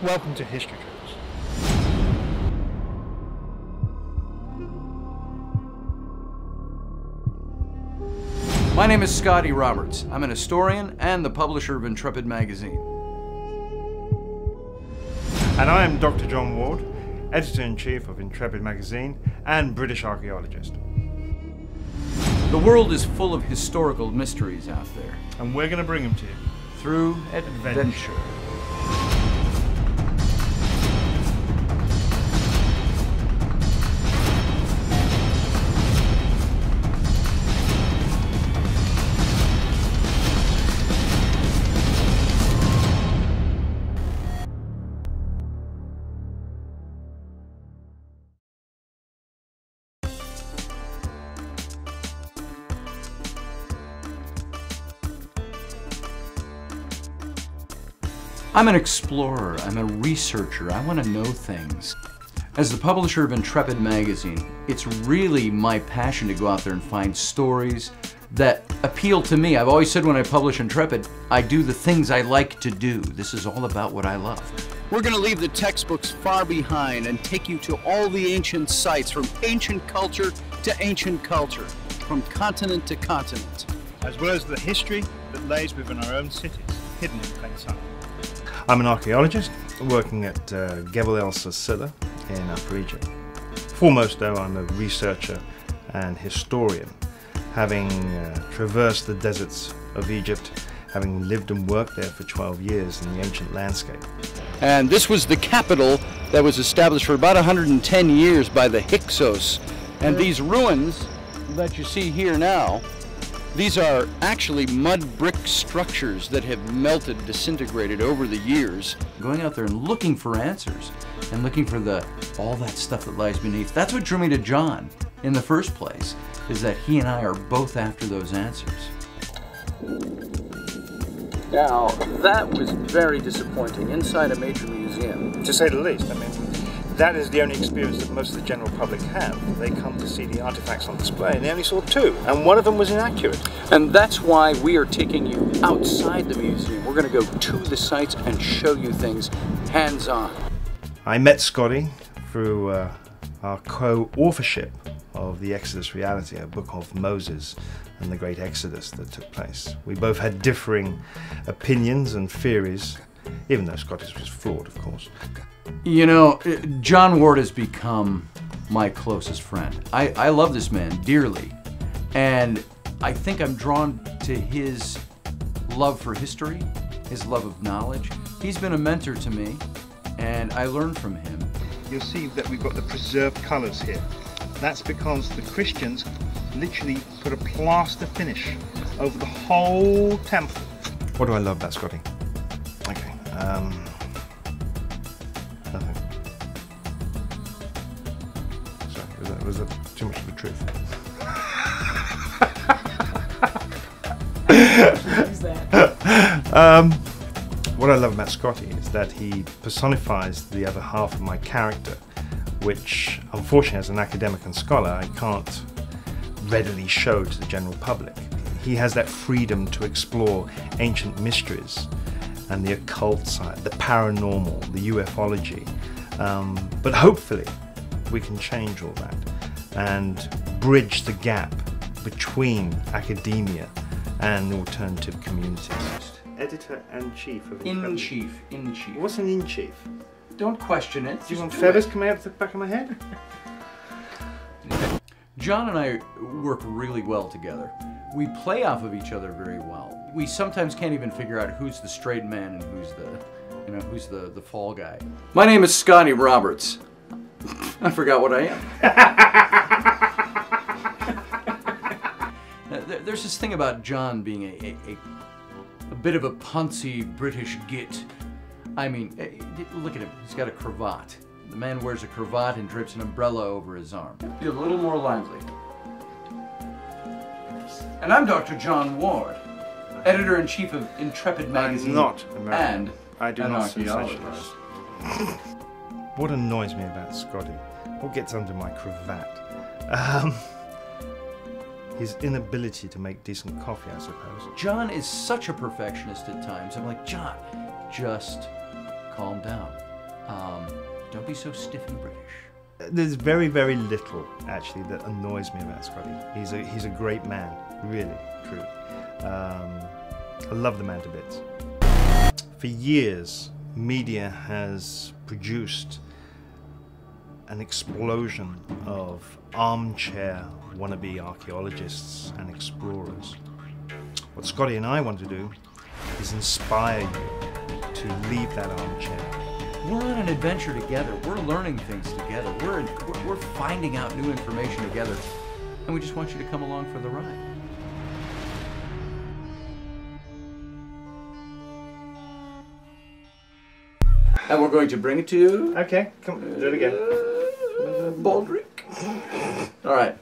Welcome to History Trips. My name is Scotty Roberts. I'm an historian and the publisher of Intrepid magazine. And I am Dr. John Ward, Editor-in-Chief of Intrepid magazine and British archaeologist. The world is full of historical mysteries out there. And we're going to bring them to you through adventure. I'm an explorer, I'm a researcher, I want to know things. As the publisher of Intrepid magazine, it's really my passion to go out there and find stories that appeal to me. I've always said when I publish Intrepid, I do the things I like to do. This is all about what I love. We're going to leave the textbooks far behind and take you to all the ancient sites, from ancient culture to ancient culture, from continent to continent. as well as the history that lays within our own cities, hidden in plain sight. I'm an archaeologist working at Gebel El Silla in Upper Egypt. Foremost though, I'm a researcher and historian, having traversed the deserts of Egypt, having lived and worked there for 12 years in the ancient landscape. And this was the capital that was established for about 110 years by the Hyksos. And these ruins that you see here now, these are actually mud brick structures that have melted, disintegrated over the years. Going out there and looking for answers and looking for all that stuff that lies beneath. That's what drew me to John in the first place, is that he and I are both after those answers. Now, that was very disappointing inside a major museum. To say the least. I mean, that is the only experience that most of the general public have. They come to see the artifacts on display, and they only saw two, and one of them was inaccurate. And that's why we are taking you outside the museum. We're going to go to the sites and show you things hands-on. I met Scotty through our co-authorship of The Exodus Reality, a book of Moses and the Great Exodus that took place. We both had differing opinions and theories, even though Scotty's was flawed, of course. You know, John Ward has become my closest friend. I love this man dearly, and I think I'm drawn to his love for history, his love of knowledge. He's been a mentor to me, and I learned from him. You'll see that we've got the preserved colours here. That's because the Christians literally put a plaster finish over the whole temple. What do I love about Scotty? Okay, nothing. Sorry, was that too much of the truth? What I love about Scotty is that he personifies the other half of my character, which unfortunately as an academic and scholar I can't readily show to the general public. He has that freedom to explore ancient mysteries and the occult side, the paranormal, the ufology, but hopefully we can change all that and bridge the gap between academia and the alternative communities. Editor-in-Chief of In-chief. What's an in-chief? Don't question it. Do you want feathers coming out the back of my head? John and I work really well together. We play off of each other very well. We sometimes can't even figure out who's the straight man and who's the fall guy. My name is Scotty Roberts. I forgot what I am. There's this thing about John being a bit of a puncy British git. I mean, look at him. He's got a cravat. The man wears a cravat and drapes an umbrella over his arm. Be a little more lively. And I'm Dr. John Ward, Editor-in-Chief of Intrepid magazine. I'm not American. And I do an not archaeologist. sensationalize. What annoys me about Scotty? What gets under my cravat? His inability to make decent coffee, I suppose. John is such a perfectionist at times. I'm like, John, just calm down. Don't be so stiff and British. There's very, very little actually that annoys me about Scotty. He's a great man, really, truly. I love the man to bits. For years, media has produced an explosion of armchair wannabe archaeologists and explorers. What Scotty and I want to do is inspire you to leave that armchair. We're on an adventure together. We're learning things together. We're finding out new information together. And we just want you to come along for the ride. And we're going to bring it to you. Okay, come do it again. Baldrick. All right.